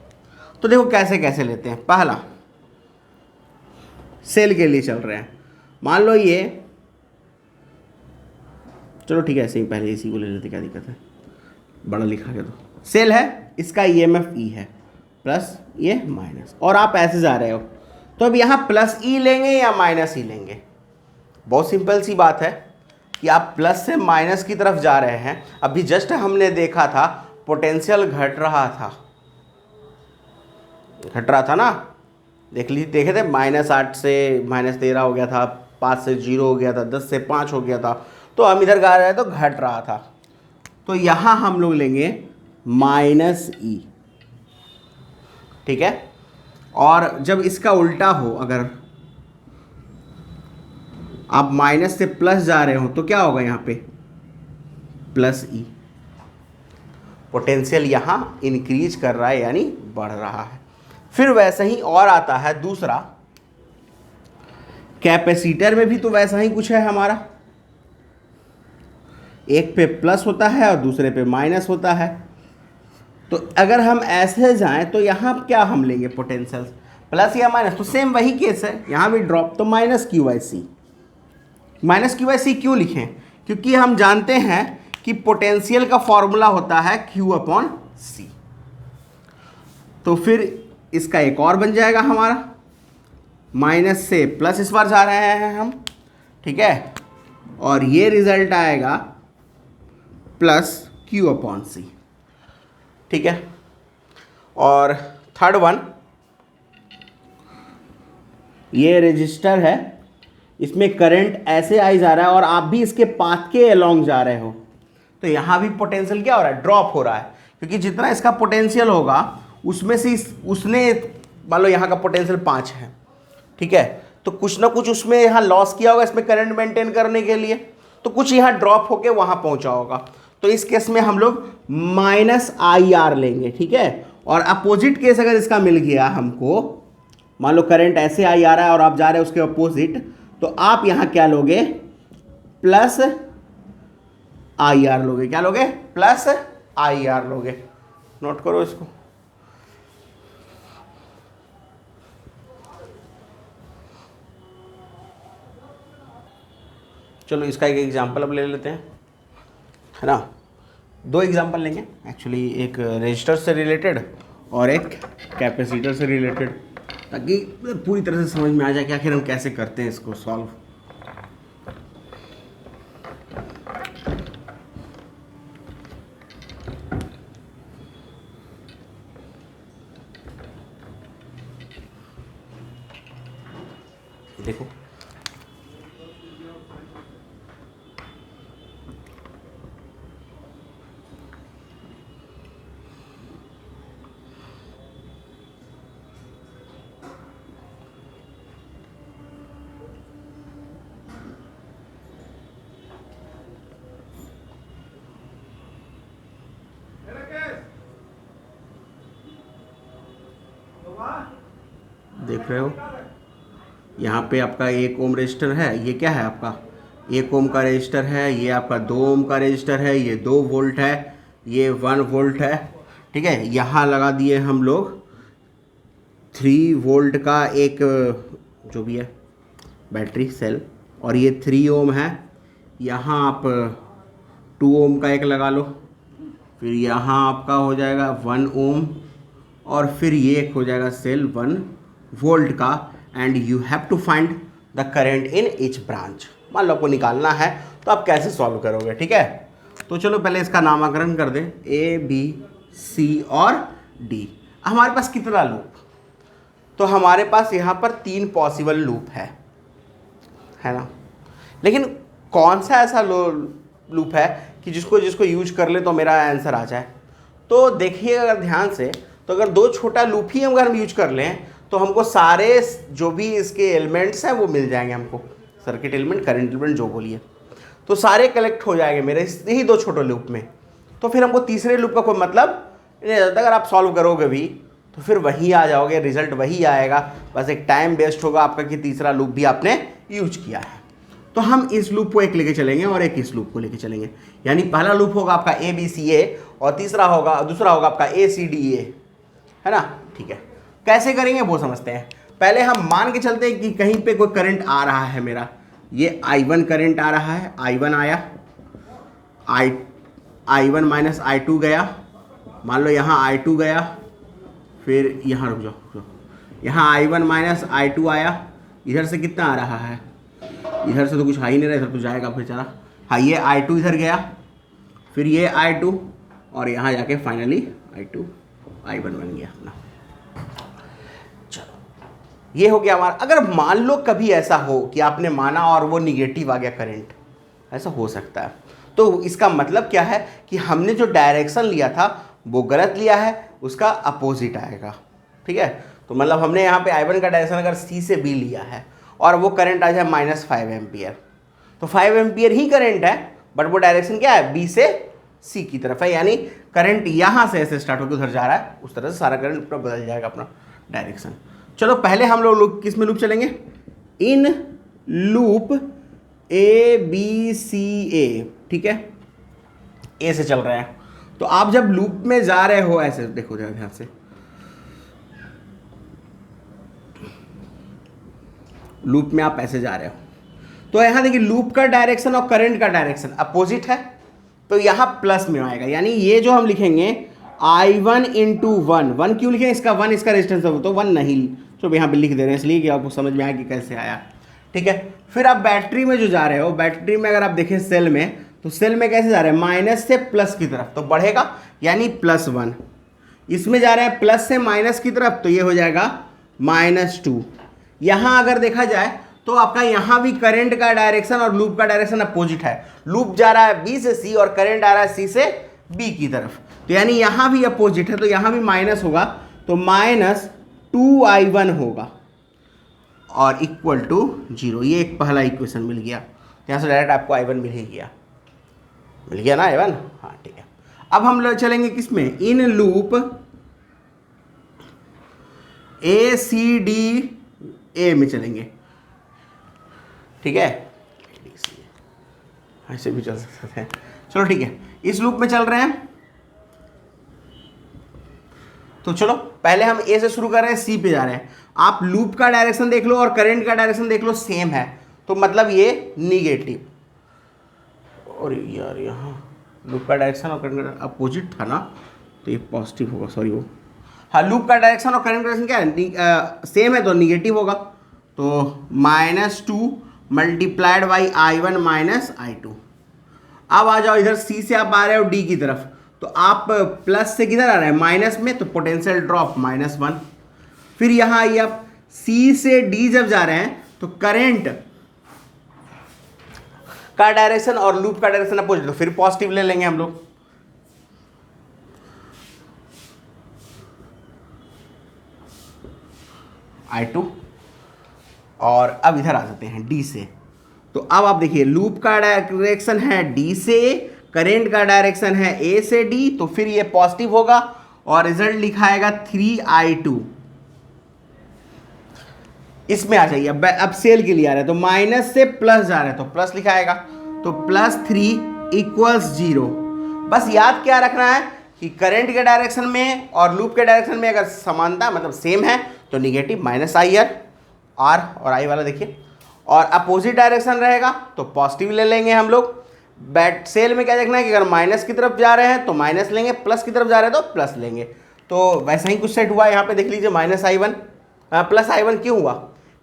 तो देखो कैसे कैसे लेते हैं। पहला सेल के लिए चल रहे हैं, मान लो ये, चलो ठीक है ऐसे ही पहले इसी को ले लेते, क्या दिक्कत है, बड़ा लिखा के। तो सेल है, इसका ईएमएफ ई है प्लस ये माइनस, और आप ऐसे जा रहे हो, तो अब यहाँ प्लस ई लेंगे या माइनस ई लेंगे। बहुत सिंपल सी बात है कि आप प्लस से माइनस की तरफ जा रहे हैं। अभी जस्ट हमने देखा था पोटेंशियल घट रहा था ना, देखे थे, -8 से -13 हो गया था, 5 से 0 हो गया था, 10 से 5 हो गया था। तो हम इधर गा रहे हैं तो घट रहा था। तो यहाँ हम लोग लेंगे -e, ठीक है। और जब इसका उल्टा हो, अगर आप माइनस से प्लस जा रहे हो तो क्या होगा, यहाँ पे +e, पोटेंशियल यहाँ इंक्रीज कर रहा है यानी बढ़ रहा है। फिर वैसे ही और आता है दूसरा, कैपेसिटर में भी तो वैसा ही कुछ है हमारा, एक पे प्लस होता है और दूसरे पे माइनस होता है। तो अगर हम ऐसे जाएं तो यहाँ क्या हम लेंगे पोटेंशियल, प्लस या माइनस, तो सेम वही केस है, यहाँ भी ड्रॉप, तो -q/c। -q/c क्यों लिखें, क्योंकि हम जानते हैं कि पोटेंशियल का फॉर्मूला होता है q/c। तो फिर इसका एक और बन जाएगा हमारा, माइनस से प्लस इस बार जा रहे हैं हम, ठीक है, और ये रिजल्ट आएगा +q/c, ठीक है। और थर्ड वन, ये रजिस्टर है, इसमें करंट ऐसे आई जा रहा है और आप भी इसके पाथ के अलोंग जा रहे हो, तो यहाँ भी पोटेंशियल क्या हो रहा है, ड्रॉप हो रहा है, क्योंकि जितना इसका पोटेंशियल होगा उसमें से उसने, मान लो यहाँ का पोटेंशियल 5 है, ठीक है, तो कुछ ना कुछ उसमें यहाँ लॉस किया होगा इसमें करंट मेंटेन करने के लिए, तो कुछ यहाँ ड्रॉप होके वहाँ पहुँचा होगा। तो इस केस में हम लोग -IR लेंगे, ठीक है। और अपोजिट केस अगर इसका मिल गया हमको, मान लो करंट ऐसे आई आ रहा है और आप जा रहे हैं उसके अपोजिट, तो आप यहाँ क्या लोगे, +IR लोगे। क्या लोगे, +IR लोगे। नोट करो इसको। चलो इसका एक एग्जांपल अब ले लेते हैं, है ना। 2 एग्जांपल लेंगे एक्चुअली, एक रजिस्टर से रिलेटेड और एक कैपेसिटर से रिलेटेड, ताकि पूरी तरह से समझ में आ जाए कि आखिर हम कैसे करते हैं इसको सॉल्व। देखो देख रहे हो, यहाँ पे आपका 1 ओम रजिस्टर है, ये क्या है आपका 1 ओम का रजिस्टर है, ये आपका 2 ओम का रजिस्टर है, ये 2 वोल्ट है, ये 1 वोल्ट है, ठीक है। यहाँ लगा दिए हम लोग 3 वोल्ट का एक जो भी है बैटरी सेल, और ये 3 ओम है। यहाँ आप 2 ओम का एक लगा लो, फिर यहाँ आपका हो जाएगा 1 ओम, और फिर ये एक हो जाएगा सेल 1 वोल्ट का, and you have to find the current in each branch. मान लो आपको निकालना है तो आप कैसे सॉल्व करोगे, ठीक है। तो चलो पहले इसका नामकरण कर दें, A, B, C और D। हमारे पास कितना लूप, तो हमारे पास यहाँ पर 3 पॉसिबल लूप है ना। लेकिन कौन सा ऐसा लूप है कि जिसको यूज कर ले तो मेरा आंसर आ जाए। तो देखिए अगर ध्यान से, तो अगर 2 छोटा लूप ही अगर हम यूज कर लें तो हमको सारे जो भी इसके एलिमेंट्स हैं वो मिल जाएंगे हमको, सर्किट एलिमेंट, करंट एलिमेंट, जो बोलिए, तो सारे कलेक्ट हो जाएंगे मेरे ही 2 छोटे लूप में। तो फिर हमको तीसरे लूप का कोई मतलब नहीं रहता। अगर आप सॉल्व करोगे भी तो फिर वही आ जाओगे, रिजल्ट वही आएगा, बस एक टाइम वेस्ट होगा आपका कि तीसरा लूप भी आपने यूज किया है। तो हम इस लूप को एक लेके चलेंगे और एक इस लूप को लेके चलेंगे, यानी पहला लूप होगा आपका ABCA और दूसरा होगा आपका ACDA, है ना। ठीक है, कैसे करेंगे वो समझते हैं। पहले हम मान के चलते हैं कि कहीं पे कोई करंट आ रहा है मेरा, ये I1 करंट आ रहा है, I1 आया, I1 माइनस I2 गया, मान लो यहाँ I2 गया, फिर यहाँ रुक जाओ, यहाँ I1 माइनस I2 आया, इधर से कितना आ रहा है, इधर से तो कुछ आ ही नहीं रहा, इधर तो जाएगा फिर चला। हाँ, ये I2 इधर गया, फिर ये I2 और यहाँ जाके फाइनली I2 I1 बन गया अपना। चलो, ये हो गया हमारा। अगर मान लो कभी ऐसा हो कि आपने माना और वो निगेटिव आ गया करंट, ऐसा हो सकता है, तो इसका मतलब क्या है कि हमने जो डायरेक्शन लिया था वो गलत लिया है, उसका अपोजिट आएगा। ठीक है, तो मतलब हमने यहाँ पे I1 का डायरेक्शन अगर C से B लिया है और वो करंट आ जाए -5 एम्पियर, तो 5 एम्पियर ही करंट है, बट वो डायरेक्शन क्या है, B से C की तरफ है, यानी करंट यहाँ से ऐसे स्टार्ट होकर उधर जा रहा है, उस तरह से सारा करंट पूरा बदल जाएगा अपना डायरेक्शन। चलो, पहले हम लोग किस में लूप चलेंगे, इन लूप ABCA। ठीक है, ए से चल रहे हैं, तो आप जब लूप में जा रहे हो, ऐसे देखो जरा ध्यान से, लूप में आप ऐसे जा रहे हो, तो यहां देखिए लूप का डायरेक्शन और करंट का डायरेक्शन अपोजिट है, तो यहां प्लस में आएगा, यानी ये जो हम लिखेंगे I1 इंटू 1 क्यों लिखें, इसका 1 इसका रेजिस्टेंस है, तो 1 नहीं, तो यहाँ पे लिख दे रहे हैं इसलिए कि आपको समझ में आया कि कैसे आया। ठीक है, फिर आप बैटरी में जो जा रहे हो, बैटरी में अगर आप देखें सेल में, तो सेल में कैसे जा रहे हैं, माइनस से प्लस की तरफ, तो बढ़ेगा यानी +1। इसमें जा रहे हैं प्लस से माइनस की तरफ, तो ये हो जाएगा -2। यहाँ अगर देखा जाए तो आपका यहाँ भी करंट का डायरेक्शन और लूप का डायरेक्शन अपोजिट है, लूप जा रहा है B से C और करंट आ रहा है C से B की तरफ, तो यानी यहाँ भी अपोजिट है, तो यहाँ भी माइनस होगा, तो -2I1 होगा और इक्वल टू 0। ये एक पहला इक्वेशन मिल गया, यहाँ से डायरेक्ट आपको I1 मिल गया ना I1। हाँ ठीक है, अब हम लोग चलेंगे किसमें, इन लूप ACDA में चलेंगे। ठीक है, ऐसे भी चल सकते हैं, चलो ठीक है, इस लूप में चल रहे हैं। तो चलो पहले हम A से शुरू कर रहे हैं, C पे जा रहे हैं। आप लूप का डायरेक्शन देख लो और करंट का डायरेक्शन देख लो, सेम है, तो मतलब ये निगेटिव, और यार यहाँ लूप का डायरेक्शन और करंट का अपोजिट था ना, तो ये पॉजिटिव होगा, सॉरी वो, हाँ लूप का डायरेक्शन और करंट का डायरेक्शन क्या है, सेम है, तो निगेटिव होगा, तो -2 multiplied by I1 minus I2। अब आ जाओ इधर, C से आप आ रहे हो D की तरफ, तो आप प्लस से किधर आ रहे हैं, माइनस में, तो पोटेंशियल ड्रॉप -1। फिर यहाँ आइए आप, C से D जब जा रहे हैं तो करंट का डायरेक्शन और लूप का डायरेक्शन अपोजिट, तो फिर पॉजिटिव ले लेंगे हम लोग। I2, और अब इधर आ जाते हैं D से, तो अब आप देखिए लूप का डायरेक्शन है D से, करंट का डायरेक्शन है A से D, तो फिर ये पॉजिटिव होगा और रिजल्ट लिखाएगा 3I2। इसमें आ जाइए, अब सेल के लिए आ रहे हैं, तो माइनस से प्लस जा रहे हैं, तो प्लस लिखाएगा, तो +3 = 0। बस याद क्या रखना है कि करंट के डायरेक्शन में और लूप के डायरेक्शन में अगर समानता मतलब सेम है तो निगेटिव -IR, R और I वाला देखिए, और अपोजिट डायरेक्शन रहेगा तो पॉजिटिव ले लेंगे हम लोग। सेल में क्या देखना है कि अगर माइनस की तरफ जा रहे हैं तो माइनस लेंगे, प्लस की तरफ जा रहे हैं तो प्लस लेंगे। तो वैसा ही कुछ सेट हुआ, यहाँ पे देख लीजिए -I1 +I1 क्यों हुआ,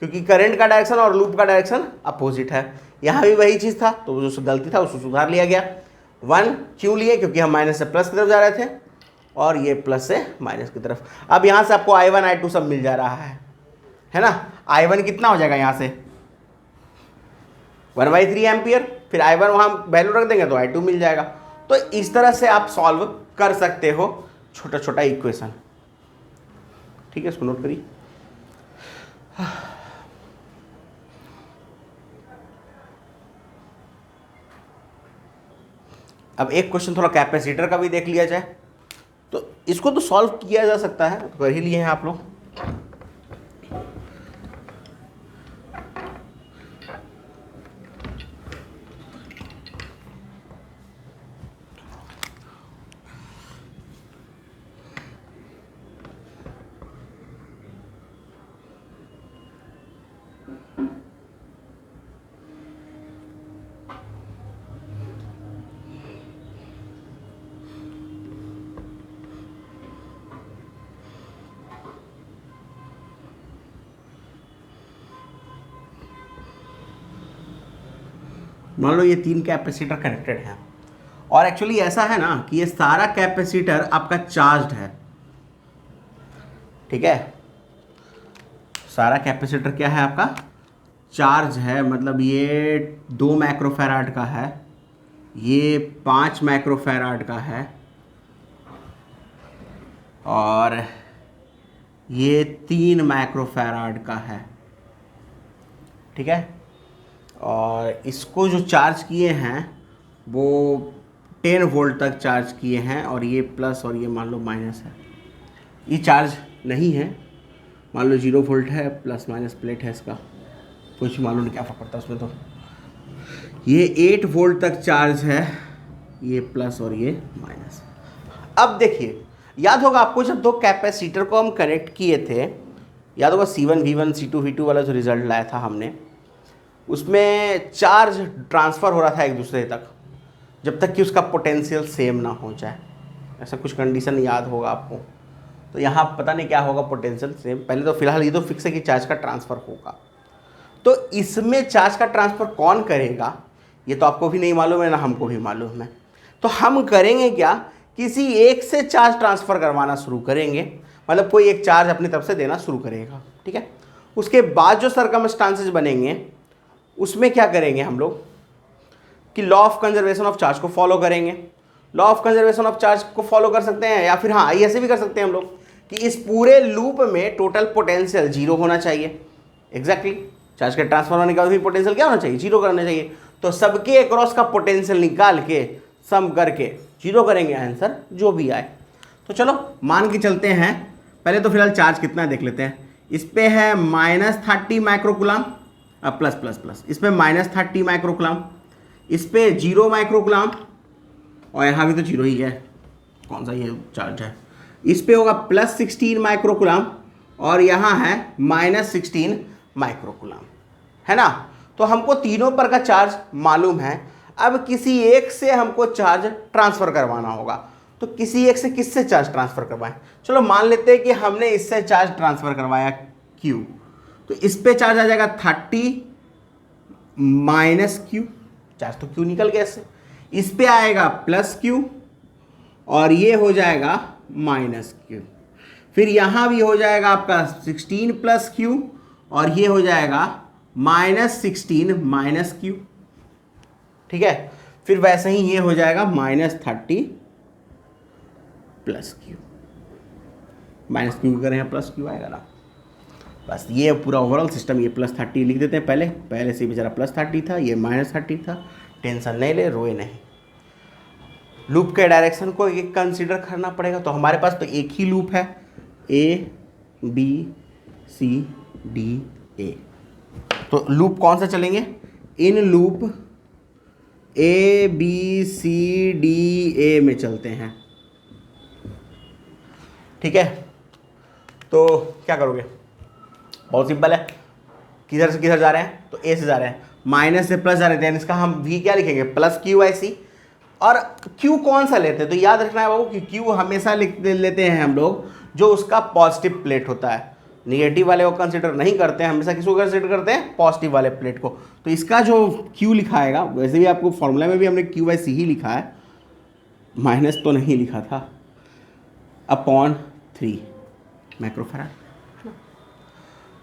क्योंकि करंट का डायरेक्शन और लूप का डायरेक्शन अपोजिट है। यहाँ भी वही चीज़ था, तो जो गलती था उसको सुधार लिया गया। 1 क्यों लिए, क्योंकि हम माइनस से प्लस की तरफ जा रहे थे और ये प्लस से माइनस की तरफ। अब यहाँ से आपको I1 I2 सब मिल जा रहा है ना। I1 कितना हो जाएगा यहाँ से 1/3 एम्पियर, फिर I1 वहाँ वैल्यू रख देंगे तो I2 मिल जाएगा। तो इस तरह से आप सॉल्व कर सकते हो छोटा छोटा इक्वेशन। ठीक है, इसको नोट करिए। अब एक क्वेश्चन थोड़ा कैपेसिटर का भी देख लिया जाए, तो इसको तो सॉल्व किया जा सकता है, तो कर ही लिए हैं आप लोग। मान लो ये 3 कैपेसिटर कनेक्टेड हैं, और एक्चुअली ऐसा है ना कि ये सारा कैपेसिटर आपका चार्ज्ड है, ठीक है। सारा कैपेसिटर क्या है आपका, चार्ज है, मतलब ये 2 माइक्रोफैराड का है, ये 5 माइक्रोफैराड का है, और ये 3 माइक्रोफैराड का है, ठीक है। और इसको जो चार्ज किए हैं वो 10 वोल्ट तक चार्ज किए हैं, और ये प्लस और ये मान लो माइनस है, ये चार्ज नहीं है, मान लो 0 वोल्ट है, प्लस माइनस प्लेट है इसका, कुछ मालूम नहीं क्या फर्क पड़ता उसमें। तो ये 8 वोल्ट तक चार्ज है, ये प्लस और ये माइनस। अब देखिए, याद होगा आपको जब 2 कैपेसिटर को हम कनेक्ट किए थे, याद होगा C1 V1 C2 V2 वाला जो रिजल्ट लाया था हमने, उसमें चार्ज ट्रांसफ़र हो रहा था एक दूसरे तक जब तक कि उसका पोटेंशियल सेम ना हो जाए, ऐसा कुछ कंडीशन याद होगा आपको। तो यहाँ पता नहीं क्या होगा पोटेंशियल सेम, पहले तो फिलहाल ये तो फिक्स है कि चार्ज का ट्रांसफ़र होगा। तो इसमें चार्ज का ट्रांसफ़र कौन करेगा ये तो आपको भी नहीं मालूम है, ना हमको भी मालूम है। तो हम करेंगे क्या, किसी एक से चार्ज ट्रांसफ़र करवाना शुरू करेंगे, मतलब कोई एक चार्ज अपनी तरफ से देना शुरू करेगा, ठीक है। उसके बाद जो सर्कमस्टांसेस बनेंगे उसमें क्या करेंगे हम लोग कि law of conservation of charge को फॉलो करेंगे। Law of conservation of charge को फॉलो कर सकते हैं, या फिर हाँ ऐसे भी कर सकते हैं हम लोग कि इस पूरे लूप में टोटल पोटेंशियल 0 होना चाहिए। एग्जैक्टली चार्ज के ट्रांसफर होने के बाद भी पोटेंशियल क्या होना चाहिए, 0 करना चाहिए। तो सबके अक्रॉस का पोटेंशियल निकाल के सम करके 0 करेंगे, आंसर जो भी आए। तो चलो मान के चलते हैं, पहले तो फिलहाल चार्ज कितना है देख लेते हैं। इस पे है -30 माइक्रोकुलाम, प्लस प्लस प्लस, इस पे -30 माइक्रोकुलाम, इस पे 0 माइक्रोकुलाम, और यहाँ भी तो 0 ही है, कौन सा ये चार्ज है। इस पे होगा +16 माइक्रोकुलाम, और यहाँ है -16 माइक्रोकुलाम, है ना। तो हमको तीनों पर का चार्ज मालूम है। अब किसी एक से हमको चार्ज ट्रांसफ़र करवाना होगा, तो किसी एक से किससे चार्ज ट्रांसफ़र करवाएं। चलो मान लेते हैं कि हमने इससे चार्ज ट्रांसफ़र करवाया Q, तो इस पे चार्ज आ जाएगा 30 -Q, चार्ज तो Q निकल गया इससे। इस पे आएगा +Q, और ये हो जाएगा -Q। फिर यहाँ भी हो जाएगा आपका 16 + Q, और ये हो जाएगा -16 -Q, ठीक है। फिर वैसे ही ये हो जाएगा -30 + Q, -Q करें +Q आएगा ना। बस ये पूरा ओवरऑल सिस्टम, ये +30 लिख देते हैं, पहले से बेचारा +30 था, ये -30 था, टेंशन नहीं ले, रोए नहीं। लूप के डायरेक्शन को एक कंसीडर करना पड़ेगा। तो हमारे पास तो एक ही लूप है, ABCDA। तो लूप कौन सा चलेंगे, इन लूप ABCDA में चलते हैं, ठीक है। तो क्या करोगे, बहुत सिंपल है, किधर से किधर जा रहे हैं, तो A से जा रहे हैं, माइनस से प्लस जा रहे हैं, इसका हम V क्या लिखेंगे, +QIC। और Q कौन सा लेते हैं, तो याद रखना है बाबू कि Q हमेशा लिख लेते हैं हम लोग जो उसका पॉजिटिव प्लेट होता है, निगेटिव वाले को कंसिडर नहीं करते हैं, हमेशा किसको कंसिडर करते हैं, पॉजिटिव वाले प्लेट को। तो इसका जो Q लिखाएगा, वैसे भी आपको फॉर्मूला में भी हमने QIC ही लिखा है, माइनस तो नहीं लिखा था, /3 माइक्रोफैराड।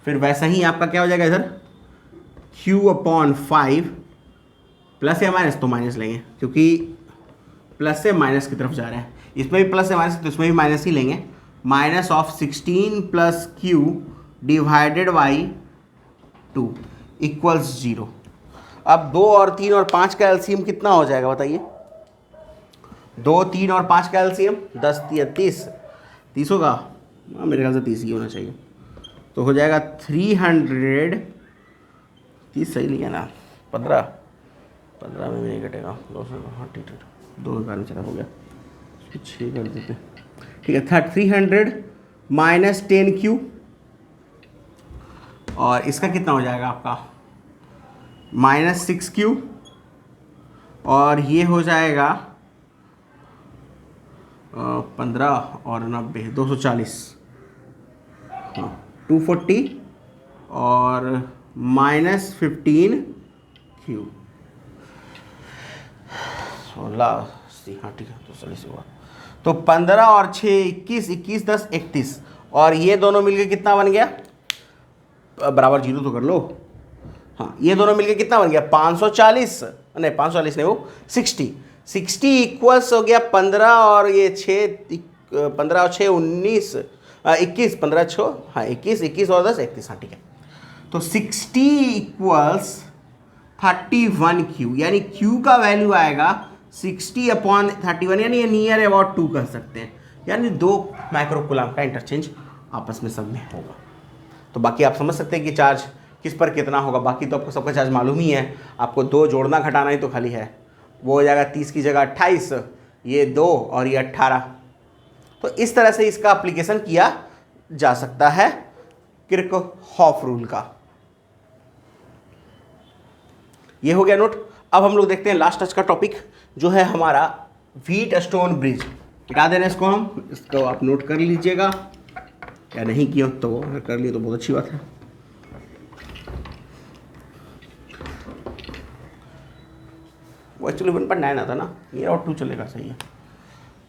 फिर वैसा ही आपका क्या हो जाएगा इधर, Q/5, प्लस या माइनस, तो माइनस लेंगे क्योंकि प्लस से माइनस की तरफ जा रहे हैं, इसमें भी प्लस से माइनस, तो इसमें भी माइनस ही लेंगे। -16 + Q डिवाइडेड बाई 2 = 0। अब 2 और 3 और 5 का एलसीएम कितना हो जाएगा बताइए, 2, 3 और 5 का एलसीएम 10 या 30, 30 होगा, हाँ मेरे ख्याल से 30 ही होना चाहिए। तो हो जाएगा 300, 30 सही नहीं है ना, 15 में भी नहीं कटेगा, 200, हाँ ठीक है, 2 बार में चला हो गया, 6 कर देते हैं, ठीक है। 300 माइनस 10Q, और इसका कितना हो जाएगा आपका माइनस 6Q, और ये हो जाएगा 15 और 90, 240, हाँ 240 और माइनस 15Q, 16, हाँ ठीक है, 240 हुआ। तो 15 और 6 21, 21 10 31, और ये दोनों मिलके कितना बन गया, बराबर जीरो तो कर लो, हाँ ये दोनों मिलके कितना बन गया 540, नहीं 540 नहीं, वो 60 इक्वल्स हो गया 15 और ये 6, 15 और 6 19, 21, 15 6, हाँ 21 और 10 31, हाँ ठीक है। तो 60 इक्वल्स 31Q, यानी Q का वैल्यू आएगा 60/31, यानी ये नियर अबाउट 2 कह सकते हैं, यानी 2 माइक्रोकूलम का इंटरचेंज आपस में सब में होगा। तो बाकी आप समझ सकते हैं कि चार्ज किस पर कितना होगा, बाकी तो आपको सबका चार्ज मालूम ही है, आपको 2 जोड़ना घटाना ही तो खाली है, वो हो जाएगा 30 की जगह 28, ये 2 और ये 18। तो इस तरह से इसका एप्लीकेशन किया जा सकता है किरचॉफ रूल का। ये हो गया नोट। अब हम लोग देखते हैं लास्ट टच का टॉपिक, जो है हमारा व्हीटस्टोन ब्रिज। मिटा देना इसको, हम इसको आप नोट कर लीजिएगा, या नहीं किया तो अगर कर लिए तो बहुत अच्छी बात है। वो एक्चुअली 1.9 आता ना, ये और 2 चलेगा, सही है।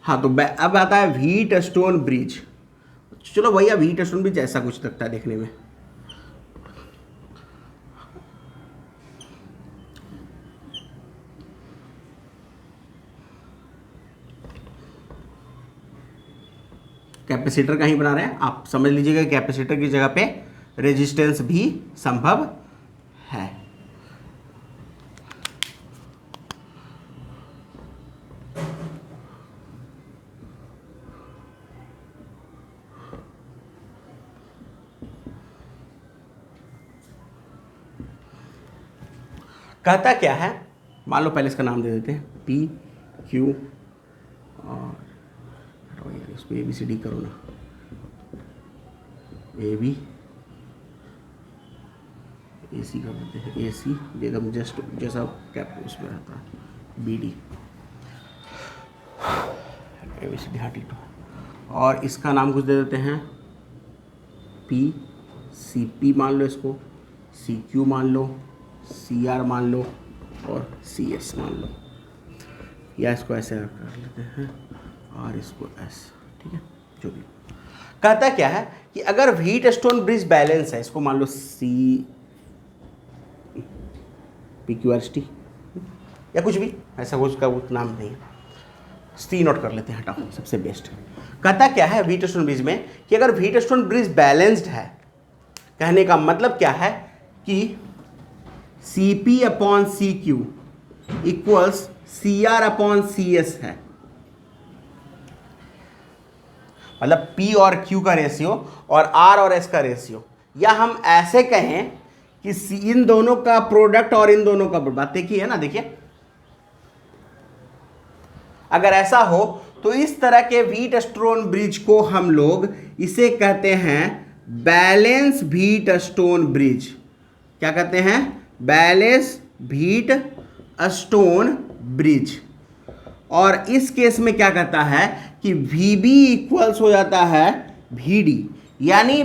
हाँ तो अब आता है व्हीटस्टोन ब्रिज। चलो भैया, व्हीटस्टोन ब्रिज ऐसा कुछ लगता है देखने में। कैपेसिटर का ही बना रहे हैं, आप समझ लीजिएगा कैपेसिटर की जगह पे रेजिस्टेंस भी संभव है। कहता क्या है, मान लो पहले इसका नाम दे देते हैं P Q, और इसको ABCD करो ना, AB AC कर देते हैं, AC एकदम जस्ट जैसा कैप उसमें रहता है BD, ABCD, हाँ ठीक। और इसका नाम कुछ दे देते हैं P CP मान लो, इसको CQ मान लो, CR मान लो, और CS मान लो, या इसको ऐसे कर लेते हैं और इसको S, ठीक है। जो भी कहता क्या है कि अगर व्हीटस्टोन ब्रिज बैलेंस है, इसको मान लो PQRST या कुछ भी ऐसा, उसका कुछ नाम नहीं है, C नोट कर लेते हैं, हटाओ सबसे बेस्ट। कहता क्या है व्हीटस्टोन ब्रिज में कि अगर व्हीटस्टोन ब्रिज बैलेंस्ड है, कहने का मतलब क्या है कि CP/CQ इक्वल्स CR/CS है, मतलब P और Q का रेशियो और R और S का रेशियो, या हम ऐसे कहें कि इन दोनों का प्रोडक्ट और इन दोनों का, बात देखिए ना, देखिए अगर ऐसा हो तो इस तरह के व्हीटस्टोन ब्रिज को हम लोग इसे कहते हैं बैलेंस व्हीटस्टोन ब्रिज। क्या कहते हैं? Balance Wheatstone bridge. और इस केस में क्या कहता है कि VB इक्वल्स हो जाता है VD, यानी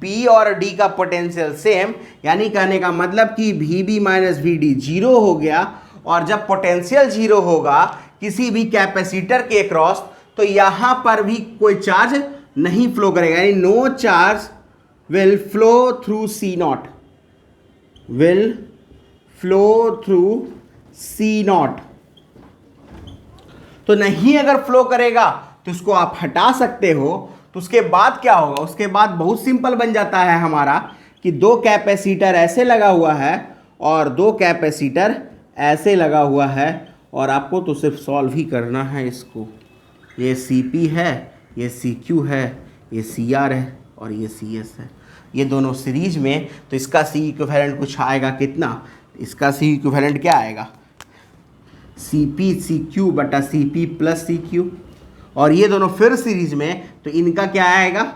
P और D का पोटेंशियल सेम, यानी कहने का मतलब कि VB माइनस VD जीरो हो गया। और जब पोटेंशियल जीरो होगा किसी भी कैपेसिटर के अक्रॉस, तो यहां पर भी कोई चार्ज नहीं फ्लो करेगा, यानी no charge will flow through C naught, will flow through C naught. तो नहीं अगर फ्लो करेगा तो इसको आप हटा सकते हो। तो उसके बाद क्या होगा? उसके बाद बहुत सिंपल बन जाता है हमारा कि दो कैपेसिटर ऐसे लगा हुआ है और दो कैपेसिटर ऐसे लगा हुआ है, और आपको तो सिर्फ सॉल्व ही करना है इसको। ये CP है, ये CQ है, ये CR है और ये CS है, ये दोनों सीरीज में। तो इसका C इक्विवेलेंट कुछ आएगा कितना, इसका C इक्विवेलेंट क्या आएगा, CP CQ बटा CP प्लस CQ। और ये दोनों फिर सीरीज में, तो इनका क्या आएगा,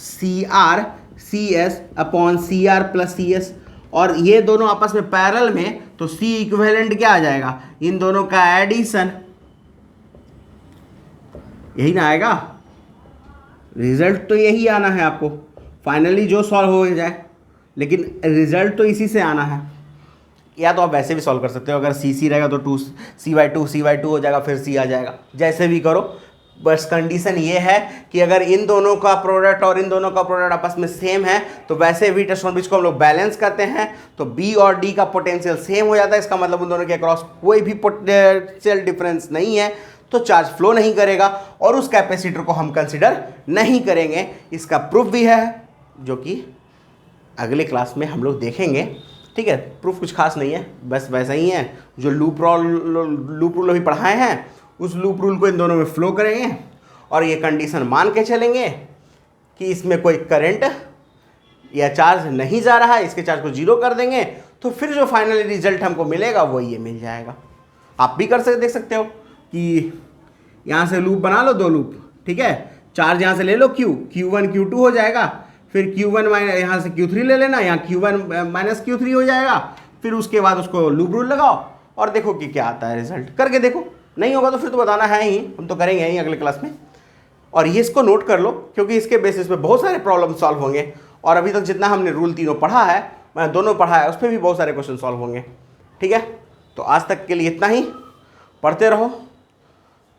CR CS upon CR plus CS। और ये दोनों आपस में पैरेलल में, तो C इक्विवेलेंट क्या आ जाएगा, इन दोनों का एडिशन। यही ना आएगा, रिजल्ट तो यही आना है आपको फाइनली जो सॉल्व हो जाए, लेकिन रिजल्ट तो इसी से आना है। या तो आप वैसे भी सॉल्व कर सकते हो, अगर C रहेगा तो 2C/2 हो जाएगा, फिर C आ जाएगा, जैसे भी करो। बस कंडीशन ये है कि अगर इन दोनों का प्रोडक्ट और इन दोनों का प्रोडक्ट आपस में सेम है, तो वैसे भी टेस्ट ऑन ब्रिज को हम लोग बैलेंस करते हैं, तो B और D का पोटेंशियल सेम हो जाता है। इसका मतलब उन दोनों के अक्रॉस कोई भी पोटेंशियल डिफरेंस नहीं है, तो चार्ज फ्लो नहीं करेगा और उस कैपेसिटर को हम कंसिडर नहीं करेंगे। इसका प्रूफ भी है, जो कि अगले क्लास में हम लोग देखेंगे। ठीक है, प्रूफ कुछ खास नहीं है, बस वैसा ही है जो लूप रूल अभी पढ़ाए हैं, उस लूप रूल को इन दोनों में फ्लो करेंगे और ये कंडीशन मान के चलेंगे कि इसमें कोई करंट या चार्ज नहीं जा रहा है, इसके चार्ज को जीरो कर देंगे, तो फिर जो फाइनली रिजल्ट हमको मिलेगा वो ये मिल जाएगा। आप भी कर सकते, देख सकते हो कि यहाँ से लूप बना लो, 2 लूप, ठीक है, चार्ज यहाँ से ले लो Q1 Q2 हो जाएगा, फिर Q1 यहाँ से Q3 ले लेना, यहाँ Q1 माइनस Q3 हो जाएगा, फिर उसके बाद उसको लूप रूल लगाओ और देखो कि क्या आता है रिजल्ट। करके देखो, नहीं होगा तो फिर तो बताना है ही, हम तो करेंगे ही अगले क्लास में। और ये इसको नोट कर लो, क्योंकि इसके बेसिस पे बहुत सारे प्रॉब्लम सॉल्व होंगे। और अभी तक जितना हमने रूल तीनों पढ़ा है, मैं दोनों पढ़ा है, उस पर भी बहुत सारे क्वेश्चन सॉल्व होंगे। ठीक है, तो आज तक के लिए इतना ही। पढ़ते रहो,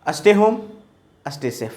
स्टे होम, स्टे सेफ।